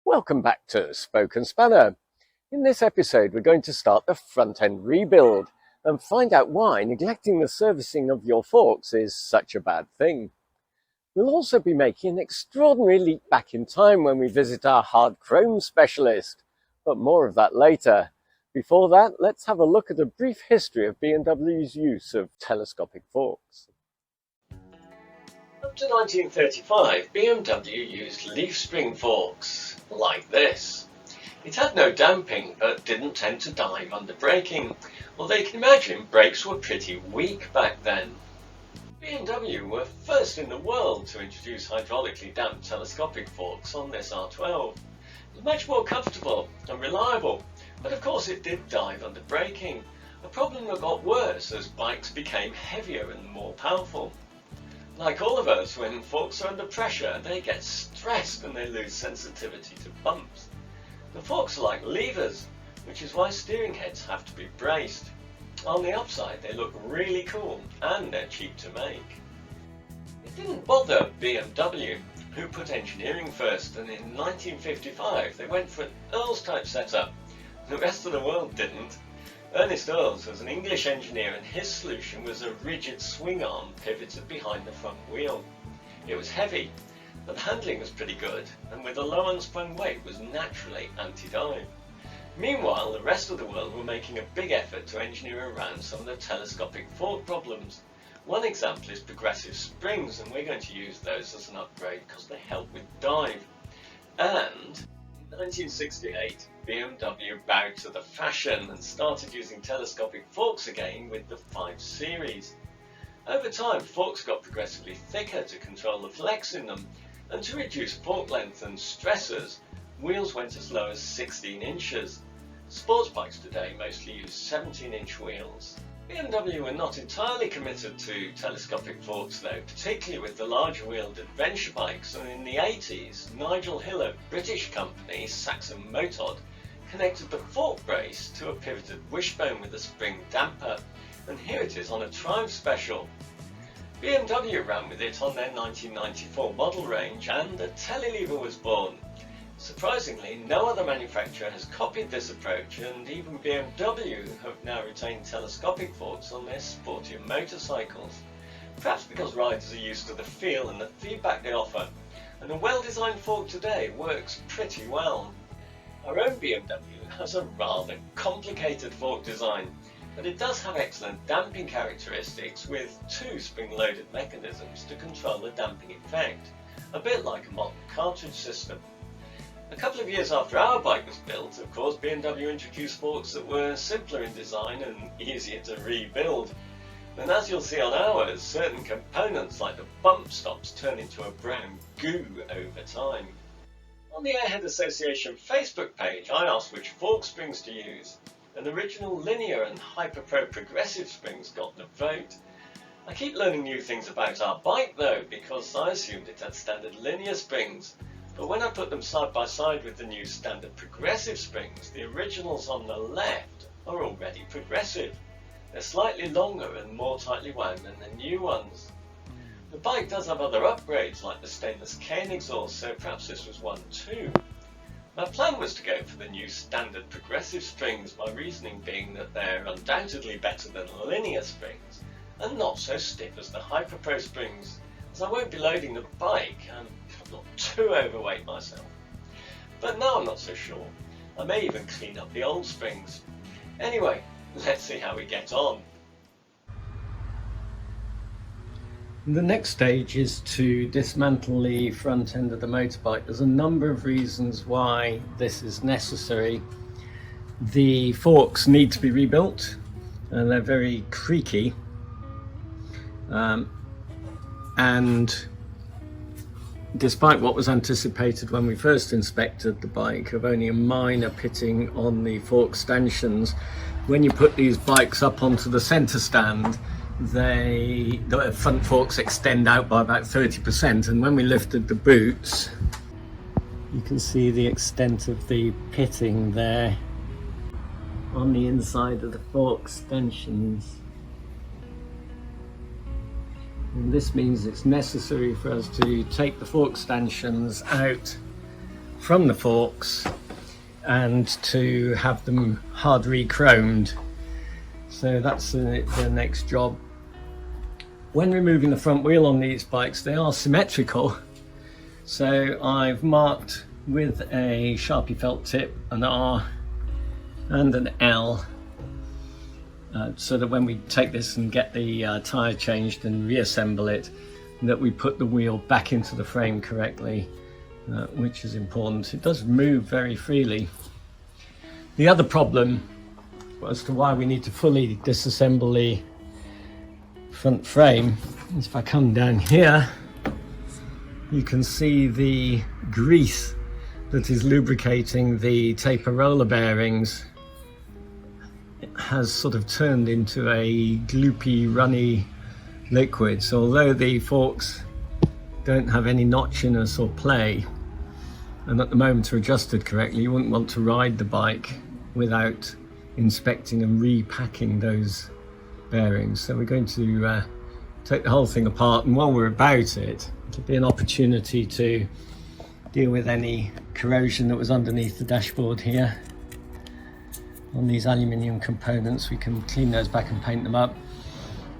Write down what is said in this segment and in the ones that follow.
Welcome back to Spokenspanner. In this episode, we're going to start the front-end rebuild and find out why neglecting the servicing of your forks is such a bad thing. We'll also be making an extraordinary leap back in time when we visit our hard chrome specialist, but more of that later. Before that, let's have a look at a brief history of BMW's use of telescopic forks. Up to 1935, BMW used leaf spring forks, like this. It had no damping, but didn't tend to dive under braking, although you can imagine brakes were pretty weak back then. BMW were first in the world to introduce hydraulically damped telescopic forks on this R12. It was much more comfortable and reliable, but of course it did dive under braking, a problem that got worse as bikes became heavier and more powerful. Like all of us, when forks are under pressure, they get stressed and they lose sensitivity to bumps. The forks are like levers, which is why steering heads have to be braced. On the upside, they look really cool and they're cheap to make. It didn't bother BMW, who put engineering first, and in 1955 they went for an Earls type setup. The rest of the world didn't. Ernest Earls was an English engineer, and his solution was a rigid swing arm pivoted behind the front wheel. It was heavy, but the handling was pretty good, and with a low unsprung weight was naturally anti-dive. Meanwhile, the rest of the world were making a big effort to engineer around some of the telescopic fork problems. One example is progressive springs, and we're going to use those as an upgrade because they help with dive. And in 1968, BMW bowed to the fashion and started using telescopic forks again with the 5 Series. Over time, forks got progressively thicker to control the flex in them, and to reduce fork length and stressors, wheels went as low as 16 inches. Sports bikes today mostly use 17-inch wheels. BMW were not entirely committed to telescopic forks though, particularly with the larger-wheeled adventure bikes, and in the 80s, Nigel Hill of British company Saxon Motod connected the fork brace to a pivoted wishbone with a spring damper, and here it is on a Triumph Special. BMW ran with it on their 1994 model range, and the telelever was born. Surprisingly, no other manufacturer has copied this approach, and even BMW have now retained telescopic forks on their sportier motorcycles. Perhaps because riders are used to the feel and the feedback they offer, and a well-designed fork today works pretty well. Our own BMW has a rather complicated fork design, but it does have excellent damping characteristics with 2 spring-loaded mechanisms to control the damping effect, a bit like a modern cartridge system. A couple of years after our bike was built, of course, BMW introduced forks that were simpler in design and easier to rebuild. And as you'll see on ours, certain components like the bump stops turn into a brown goo over time. On the Airhead Association Facebook page, I asked which fork springs to use, and original linear and Hyperpro progressive springs got the vote. I keep learning new things about our bike though, because I assumed it had standard linear springs. But when I put them side by side with the new standard progressive springs, the originals on the left are already progressive. They're slightly longer and more tightly wound than the new ones. The bike does have other upgrades like the stainless cane exhaust, so perhaps this was one too. My plan was to go for the new standard progressive springs, my reasoning being that they're undoubtedly better than linear springs and not so stiff as the Hyperpro springs, as I won't be loading the bike and I'm not too overweight myself. But now I'm not so sure. I may even clean up the old springs. Anyway, let's see how we get on. The next stage is to dismantle the front end of the motorbike. There's a number of reasons why this is necessary. The forks need to be rebuilt and they're very creaky. And despite what was anticipated when we first inspected the bike of only a minor pitting on the fork stanchions, when you put these bikes up onto the center stand, the front forks extend out by about 30%, and when we lifted the boots you can see the extent of the pitting there on the inside of the fork stanchions. And this means it's necessary for us to take the fork stanchions out from the forks and to have them hard re-chromed. So that's the next job. When removing the front wheel on these bikes, they are symmetrical. So I've marked with a Sharpie felt tip an R and an L, so that when we take this and get the tyre changed and reassemble it, that we put the wheel back into the frame correctly, which is important. It does move very freely. The other problem as to why we need to fully disassemble the front frame is if I come down here, you can see the grease that is lubricating the taper roller bearings. It has sort of turned into a gloopy, runny liquid. So although the forks don't have any notchiness or play, and at the moment are adjusted correctly, you wouldn't want to ride the bike without inspecting and repacking those bearings. So we're going to take the whole thing apart, and while we're about it, it'll be an opportunity to deal with any corrosion that was underneath the dashboard here. On these aluminium components, we can clean those back and paint them up,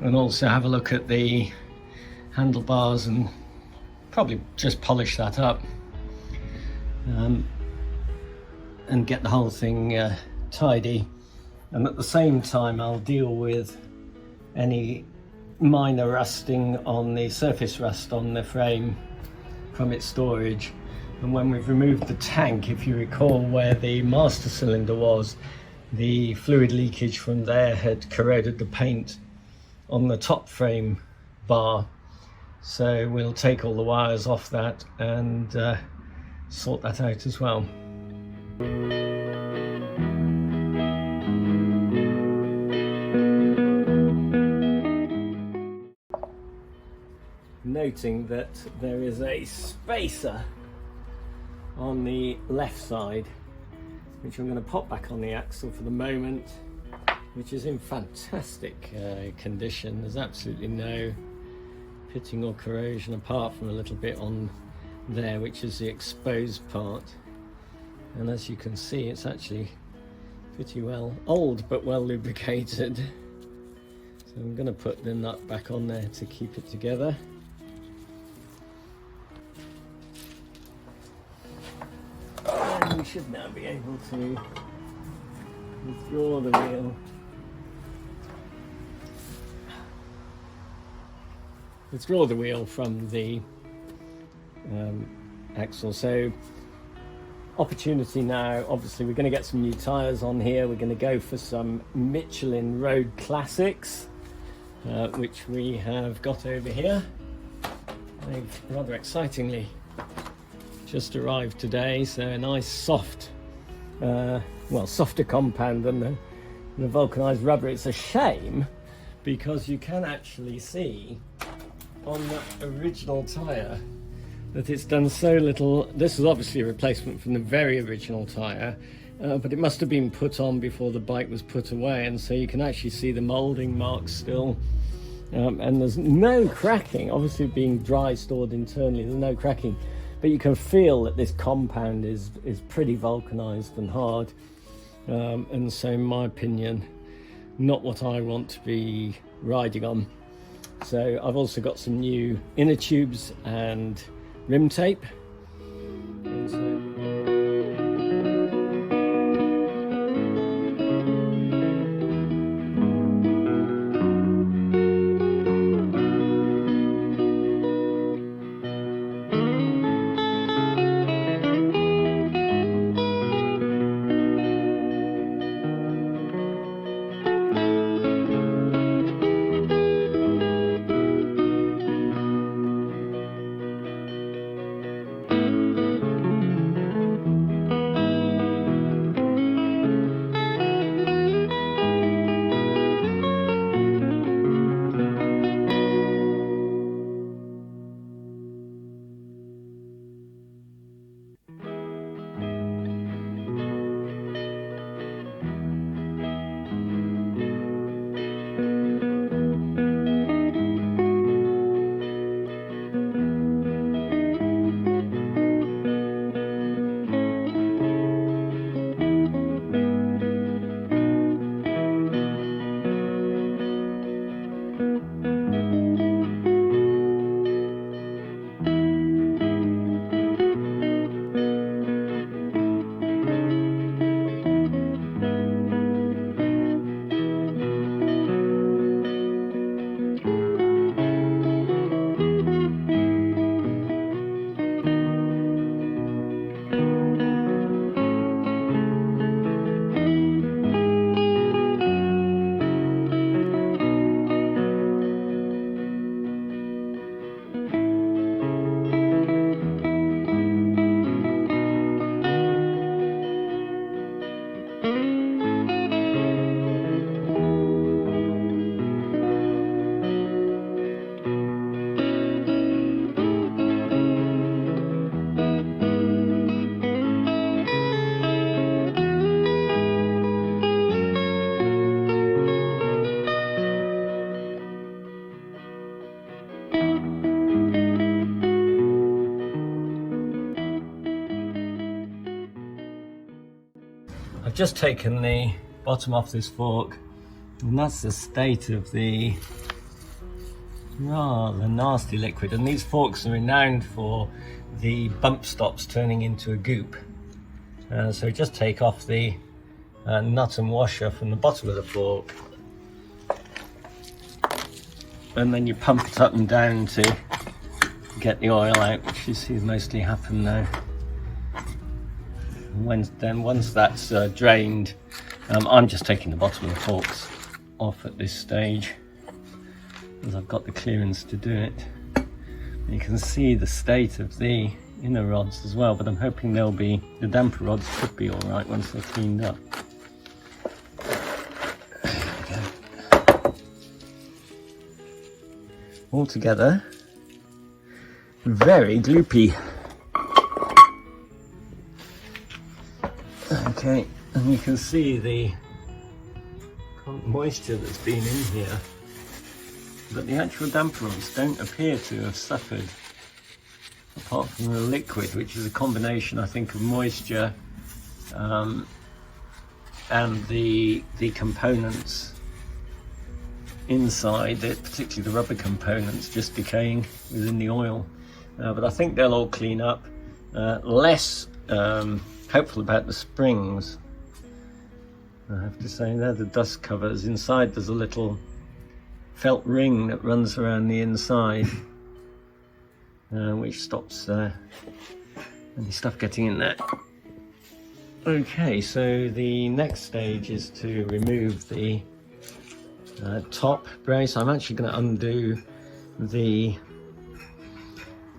and also have a look at the handlebars and probably just polish that up, and get the whole thing tidy. And at the same time, I'll deal with any minor rusting on the surface rust on the frame from its storage. And when we've removed the tank, if you recall where the master cylinder was, the fluid leakage from there had corroded the paint on the top frame bar. So we'll take all the wires off that and sort that out as well. Noting that there is a spacer on the left side, which I'm going to pop back on the axle for the moment, which is in fantastic condition. There's absolutely no pitting or corrosion apart from a little bit on there, which is the exposed part. And as you can see, it's actually pretty well old but well lubricated. So I'm going to put the nut back on there to keep it together. And we should now be able to withdraw the wheel. Withdraw the wheel from the axle. So opportunity now, obviously we're going to get some new tyres on here. We're going to go for some Michelin Road Classics, which we have got over here. They've rather excitingly just arrived today, so a nice soft, well, softer compound than the vulcanized rubber. It's a shame because you can actually see on the original tyre that it's done so little. This is obviously a replacement from the very original tyre, but it must have been put on before the bike was put away, and so you can actually see the moulding marks still, and there's no cracking. Obviously being dry stored internally, there's no cracking, but you can feel that this compound is pretty vulcanized and hard, and so in my opinion not what I want to be riding on. So I've also got some new inner tubes and rim tape. And so I've just taken the bottom off this fork, and that's the state of the rather nasty liquid. And these forks are renowned for the bump stops turning into a goop. So just take off the nut and washer from the bottom of the fork, and then you pump it up and down to get the oil out, which you see mostly happen now. Once that's drained, I'm just taking the bottom of the forks off at this stage, as I've got the clearance to do it. You can see the state of the inner rods as well, but I'm hoping the damper rods should be all right once they're cleaned up. There we go. Altogether, very gloopy. Okay, and you can see the moisture that's been in here, but the actual damper rods don't appear to have suffered, apart from the liquid, which is a combination, I think, of moisture and the components inside it, particularly the rubber components, just decaying within the oil. But I think they'll all clean up. Less hopeful about the springs, I have to say. They're the dust covers. Inside there's a little felt ring that runs around the inside, which stops any stuff getting in there. Okay, so the next stage is to remove the top brace. I'm actually going to undo the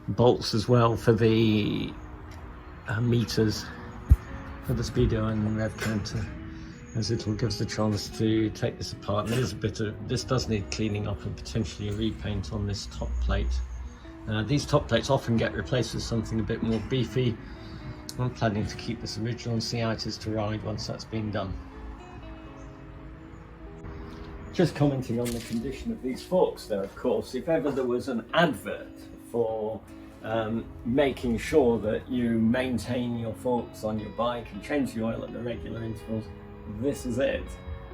bolts as well for the meters for the speedo and the rev counter, as it'll give us a chance to take this apart. And there's this does need cleaning up and potentially a repaint on this top plate. These top plates often get replaced with something a bit more beefy. I'm planning to keep this original and see how it is to ride once that's been done. Just commenting on the condition of these forks though, of course, if ever there was an advert for making sure that you maintain your forks on your bike and change the oil at the regular intervals, this is it.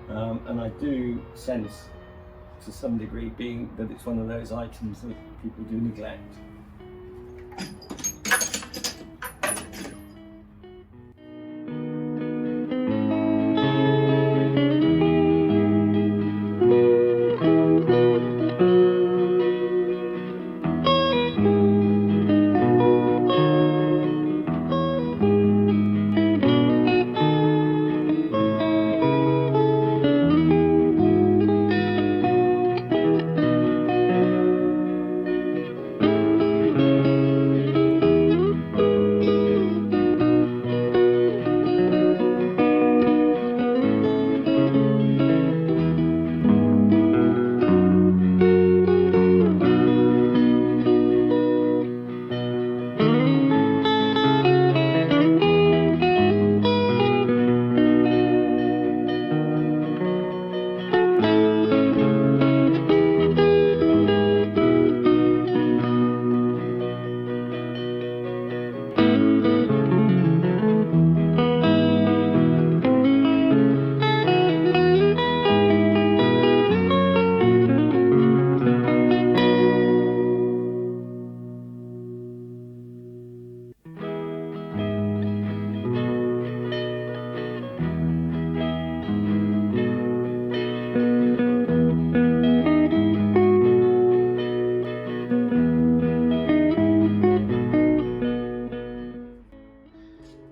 And I do sense to some degree being that it's one of those items that people do neglect.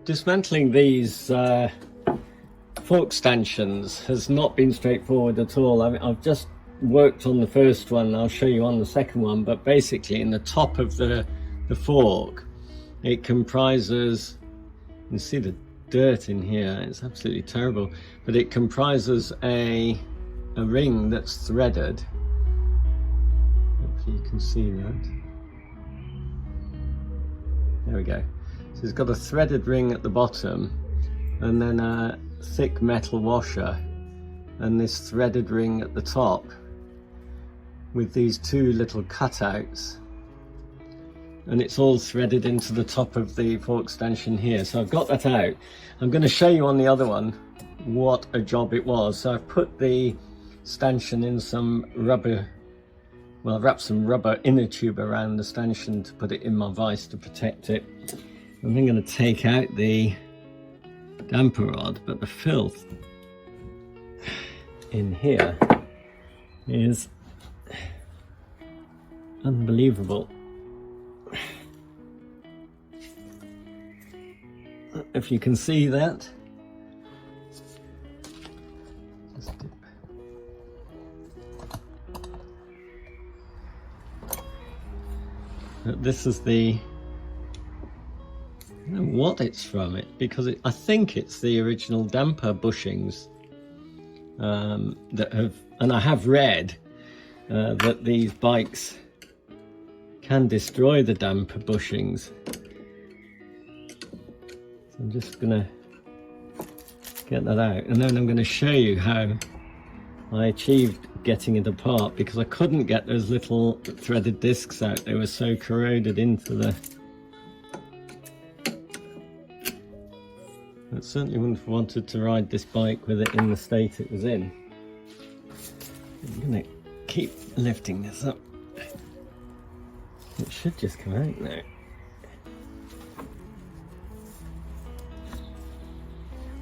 Dismantling these fork stanchions has not been straightforward at all. I've just worked on the first one, I'll show you on the second one, but basically in the top of the fork, it comprises, you can see the dirt in here, it's absolutely terrible, but it comprises a ring that's threaded. Hopefully you can see that. There we go. So it's got a threaded ring at the bottom and then a thick metal washer and this threaded ring at the top with these two little cutouts, and it's all threaded into the top of the fork stanchion here. So I've got that out. I'm going to show you on the other one what a job it was. So I've put the stanchion in some rubber, well, I've wrapped some rubber inner tube around the stanchion to put it in my vise to protect it. I'm then going to take out the damper rod, but the filth in here is unbelievable. If you can see that. Just dip. But this is the, I don't know what it's from it, because I think it's the original damper bushings that have, and I have read that these bikes can destroy the damper bushings. So I'm just gonna get that out, and then I'm going to show you how I achieved getting it apart, because I couldn't get those little threaded discs out. They were so corroded into the, I certainly wouldn't have wanted to ride this bike with it in the state it was in. I'm going to keep lifting this up. It should just come out now.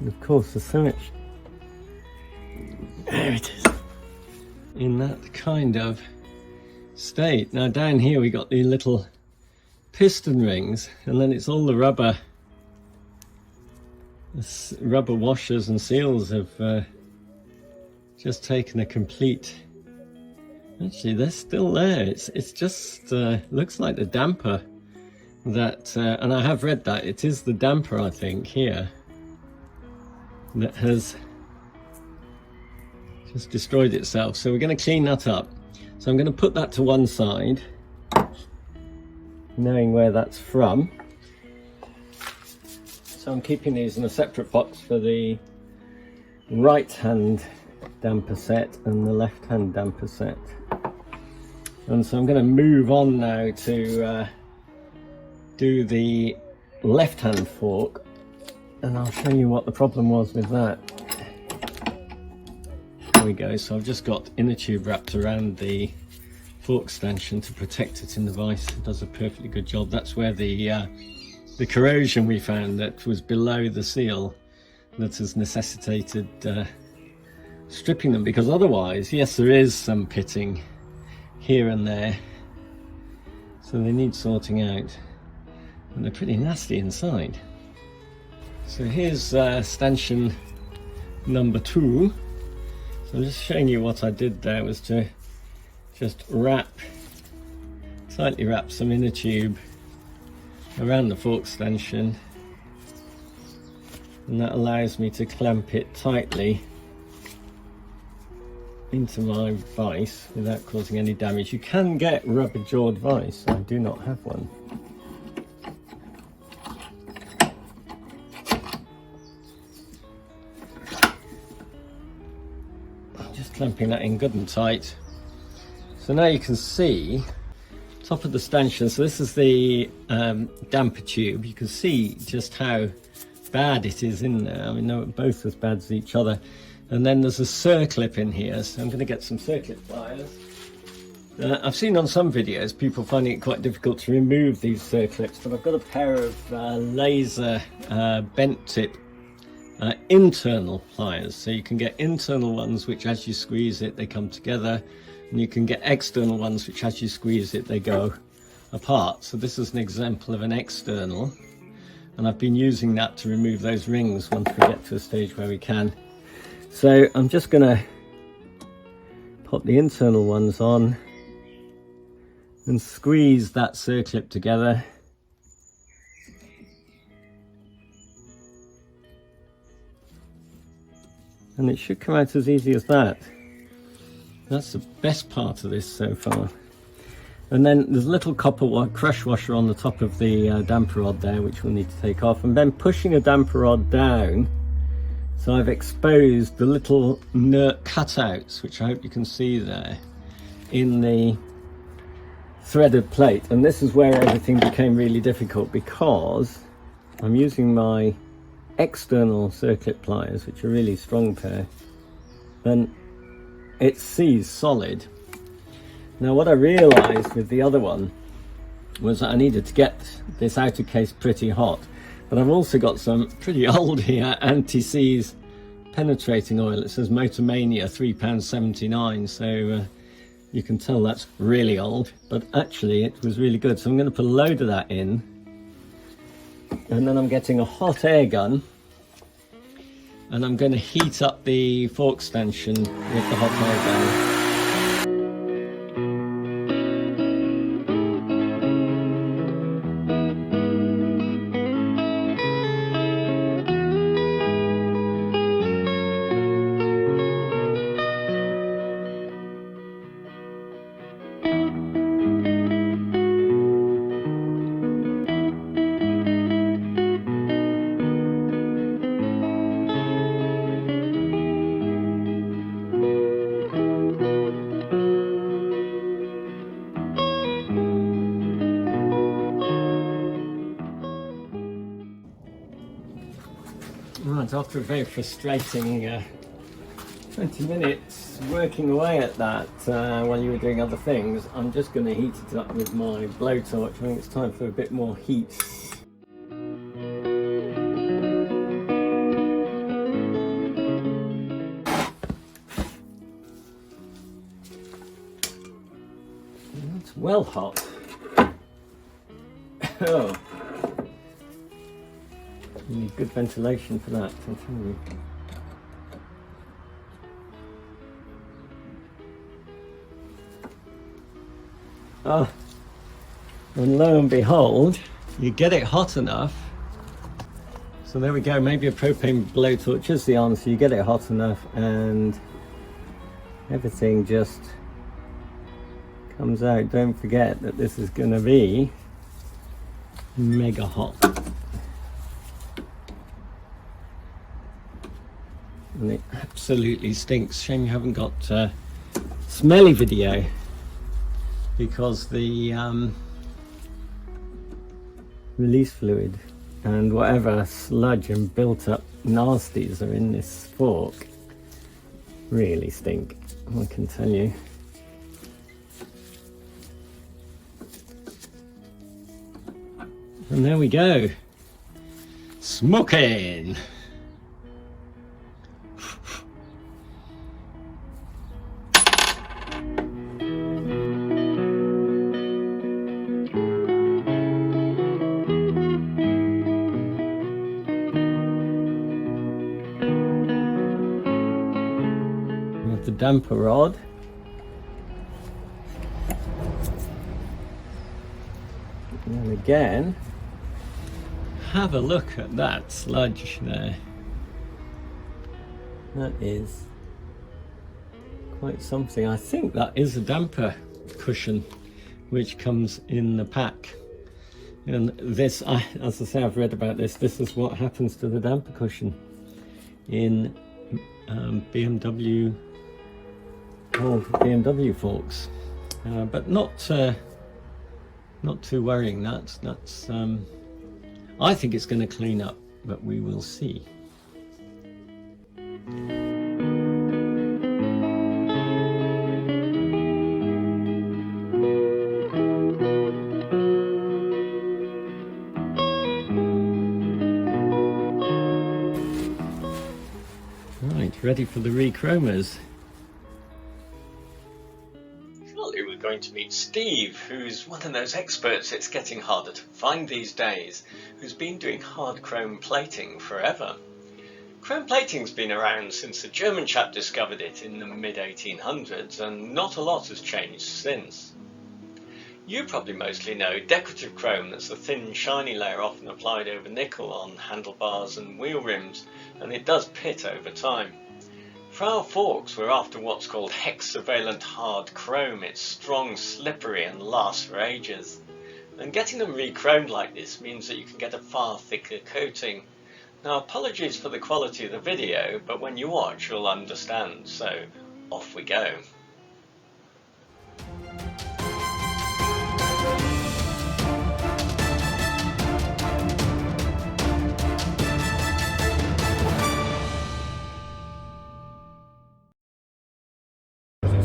And of course there's so much, there it is, in that kind of state. Now down here we got the little piston rings, and then it's all the rubber washers and seals have just taken a complete, actually they're still there. It's just looks like the damper that, and I have read that it is the damper, I think, here that has just destroyed itself. So we're going to clean that up. So I'm going to put that to one side, knowing where that's from. So I'm keeping these in a separate box for the right hand damper set and the left hand damper set. And so I'm going to move on now to do the left hand fork, and I'll show you what the problem was with that. There we go. So I've just got inner tube wrapped around the fork stanchion to protect it in the vise. It does a perfectly good job. That's where the corrosion we found that was below the seal that has necessitated stripping them, because otherwise, yes, there is some pitting here and there, so they need sorting out, and they're pretty nasty inside. So here's stanchion number 2. So I'm just showing you what I did there was to just tightly wrap some inner tube around the fork stanchion, and that allows me to clamp it tightly into my vise without causing any damage. You can get rubber jawed vise. I do not have one. Just clamping that in good and tight. So now you can see top of the stanchion. So this is the damper tube. You can see just how bad it is in there. I mean, they're both as bad as each other. And then there's a circlip in here, so I'm going to get some circlip pliers. I've seen on some videos people finding it quite difficult to remove these circlips, but I've got a pair of laser bent tip internal pliers. So you can get internal ones which as you squeeze it they come together, and you can get external ones which as you squeeze it they go apart. So this is an example of an external, and I've been using that to remove those rings once we get to a stage where we can. So I'm just going to put the internal ones on and squeeze that circlip together. And it should come out as easy as that. That's the best part of this so far. And then there's a little copper crush washer on the top of the damper rod there, which we'll need to take off. And then pushing a damper rod down, so I've exposed the little nut cutouts, which I hope you can see there, in the threaded plate. And this is where everything became really difficult, because I'm using my external circlip pliers, which are really strong pair, then it sees solid. Now what I realised with the other one was that I needed to get this outer case pretty hot, but I've also got some pretty old here anti-seize penetrating oil. It says Motormania £3.79, so you can tell that's really old, but actually it was really good. So I'm going to put a load of that in, and then I'm getting a hot air gun, and I'm going to heat up the fork stanchion with the hot air gun. Right, after a very frustrating 20 minutes working away at that while you were doing other things, I'm just going to heat it up with my blowtorch. I think it's time for a bit more heat. That's well hot. Oh. You need good ventilation for that, I'll tell you. Ah, and lo and behold, you get it hot enough. So there we go, maybe a propane blowtorch is the answer. You get it hot enough and everything just comes out. Don't forget that this is going to be mega hot. And it absolutely stinks. Shame you haven't got smelly video, because the release fluid and whatever sludge and built up nasties are in this fork really stink, I can tell you. And there we go, smoking. The damper rod, and again have a look at that sludge there. That is quite something. I think that is a damper cushion which comes in the pack, and this, as I say, I've read about this. This is what happens to the damper cushion in BMW forks, but not too worrying. That's I think it's going to clean up, but we will see. Right, ready for the rechromers. Going to meet Steve, who's one of those experts it's getting harder to find these days, who's been doing hard chrome plating forever. Chrome plating's been around since the German chap discovered it in the mid-1800s, and not a lot has changed since. You probably mostly know decorative chrome, that's the thin shiny layer often applied over nickel on handlebars and wheel rims, and it does pit over time. For our forks, we're after what's called hexavalent hard chrome. It's strong, slippery, and lasts for ages. And getting them re-chromed like this means that you can get a far thicker coating. Now, apologies for the quality of the video, but when you watch you'll understand, so off we go.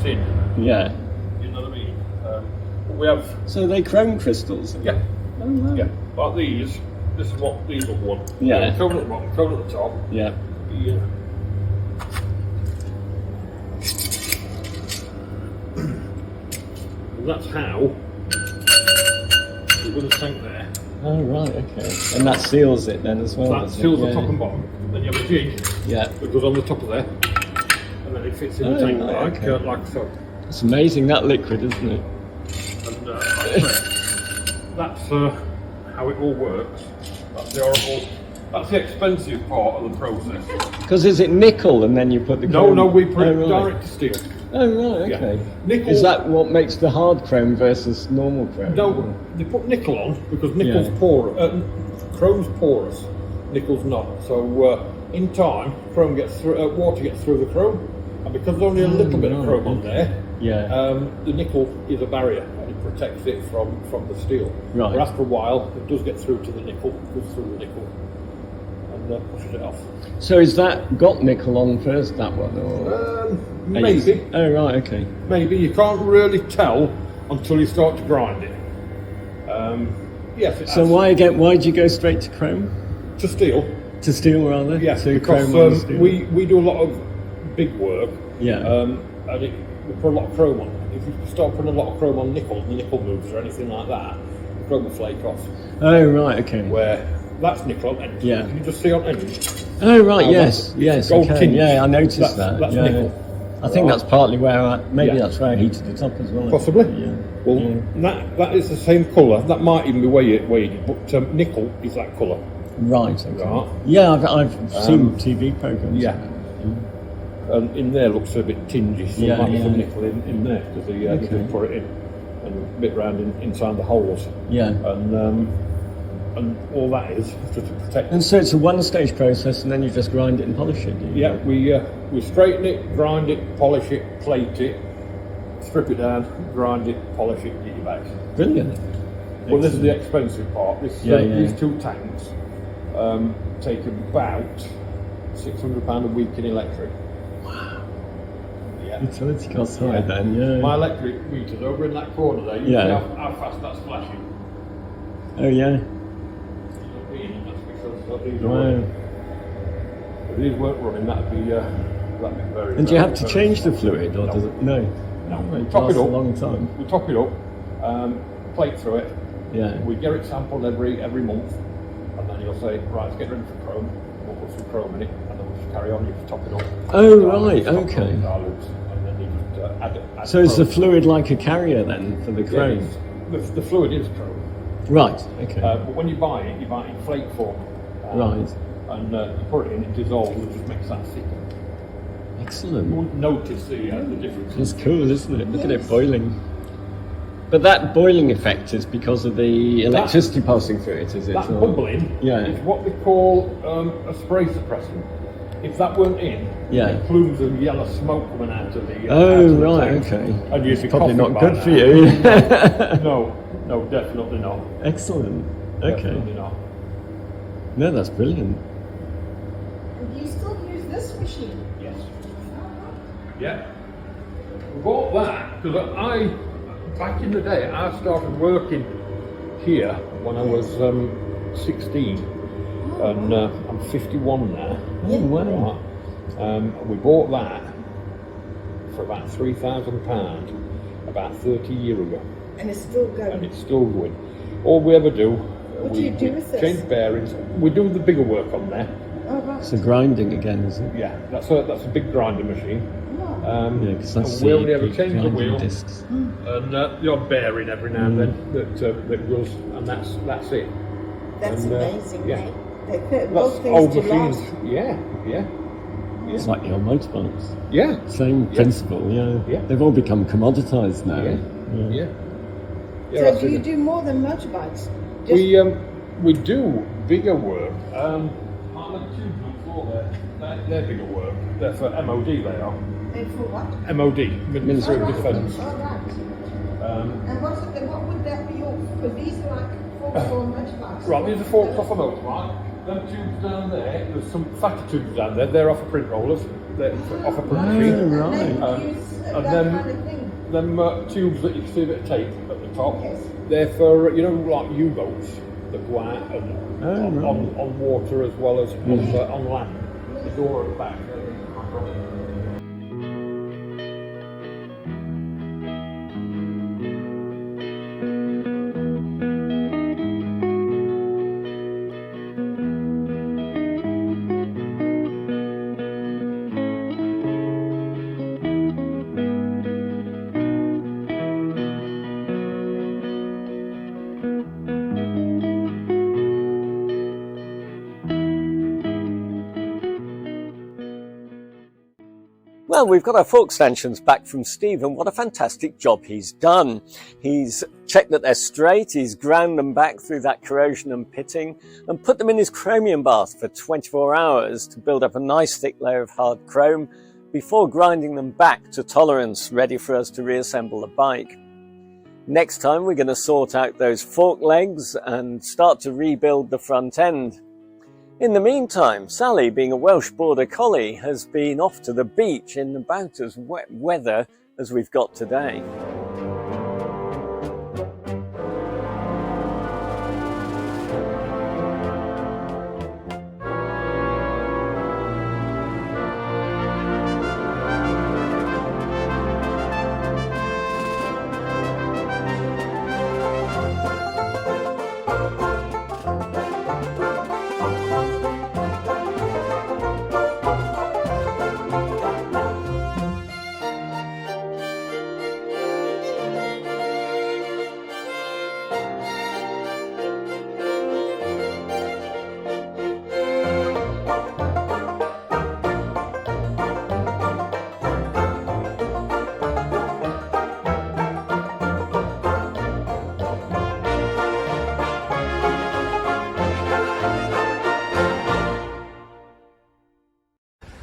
in. Yeah. You know what I mean? We have. So they chrome crystals? Yeah. Oh, wow. Yeah. Like these. This is what these look like. Yeah. Chrome at the bottom, chrome at the top. Yeah. Yeah. And that's how we're going to tank there. Oh, right, okay. And that seals it then as well? That seals the top and bottom. Then you have a jig that goes on the top of there. And then it fits in the tank like so. It's amazing, that liquid, isn't it? And that's how it all works. That's the horrible. That's the expensive part of the process. Because is it nickel and then you put the chrome? No, we put it direct to steel. Oh, right, okay. Yeah. Nickel, is that what makes the hard chrome versus normal chrome? No, they put nickel on because nickel's porous. Chrome's porous, nickel's not. So in time, chrome gets through, water gets through the chrome, and because there's only a little bit of chrome on there, the nickel is a barrier and it protects it from the steel. Right. But after a while, it does get through to the nickel, goes through the nickel, and pushes it off. So is that got nickel on first, that one? Or? Maybe. Oh, right, okay. Maybe. You can't really tell until you start to grind it. Yes. It so why do you go straight to chrome? To steel. To steel, rather? Yes, to because chrome we do a lot of big work. Yeah. And we put a lot of chrome on. If you start putting a lot of chrome on nickel, the nickel moves or anything like that, the chrome will flake off. Oh, right, okay. Where that's nickel on end. Yeah. Can you just see on end? Oh, right, yes, gold okay. tinge. Yeah, I noticed that. That's nickel. I think that's partly where that's where I heated the top as well. Possibly. Yeah. Well, that is the same colour. That might even be weighted, but nickel is that colour. Right. Okay. Right. Yeah, I've seen TV programs. Yeah. And in there looks a bit tingy, so there might be some nickel in there because they just put it in and a bit round inside the holes. Yeah. And all that is just to protect. And so it's a one-stage process, and then you just grind it and polish it. Do you? Yeah, we straighten it, grind it, polish it, plate it, strip it down, grind it, polish it, get it back. Brilliant. Well, this is the expensive part. These two tanks take about £600 a week in electric. Wow. Yeah. Utility costs high then, yeah. My electric meter's over in that corner there. You see how fast that's flashing. Oh, yeah. That's because these are running. If these weren't running, that'd be very. And do you have to change the fluid, or does it? No. No. It We top it lasts up. a long time. We top it up, plate through it. Yeah. We get it sampled every month, and then you'll say, right, let's get ready for chrome. We'll put some chrome in it, and then we'll just carry on. You just top it up. Oh, right. Okay. And then you just add so is the fluid like a carrier then for the chrome? The fluid is chrome. Right. Okay. But when you buy it in flake form. Right. And you put it in, it dissolves, and just makes that thicker. Excellent. You won't notice the difference. It's cool, isn't it? Look at it boiling. But that boiling effect is because of the electricity passing through it, is it? That bubbling is what we call a spray suppressant. If that weren't in, plumes of yellow smoke coming out of the tank, okay. And you'd be probably not good now. for you. No, definitely not. Excellent. Okay. Definitely not. No, that's brilliant. Do you still use this machine? Yes. Yeah. We bought that because back in the day, I started working here when I was 16, and I'm 51 now. Oh, wow. We bought that for about £3,000 about 30 years ago. And it's still going? And it's still going. All we ever do, what do you do with this? Change bearings. We do the bigger work on there. Oh, right. So grinding again, is it? Yeah, that's a big grinding machine. Because that's we only ever change the wheel discs. and the odd bearing every now and then that goes, and that's it. That's amazing, yeah. mate. They fit That's both things old to machines. last. Yeah. It's like the old motorbikes. Yeah. Same principle, yeah. They've all become commoditized now. Yeah. So do you do more than motorbikes? We do bigger work. They're bigger work. They're for MOD, they are. They're for what? MOD, Ministry of Defence. Oh, right. And what would that be all? Because these are like forks or motorbikes. Right, these are forks off a motorbike. Them tubes down there, there's some fatter tubes down there, they're off of print rollers, they're off a print machine. Right. And them tubes that you can see a bit of tape at the top, they're for, you know, like U-boats that go out and on water as well as on land. The door at the back. Well, we've got our fork stanchions back from Steve, and what a fantastic job he's done. He's checked that they're straight, he's ground them back through that corrosion and pitting, and put them in his chromium bath for 24 hours to build up a nice thick layer of hard chrome before grinding them back to tolerance, ready for us to reassemble the bike. Next time we're going to sort out those fork legs and start to rebuild the front end. In the meantime, Sally, being a Welsh Border Collie, has been off to the beach in about as wet weather as we've got today.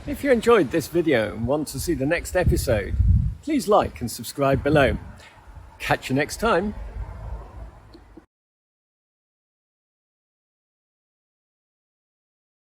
If you enjoyed this video and want to see the next episode, please like and subscribe below. Catch you next time.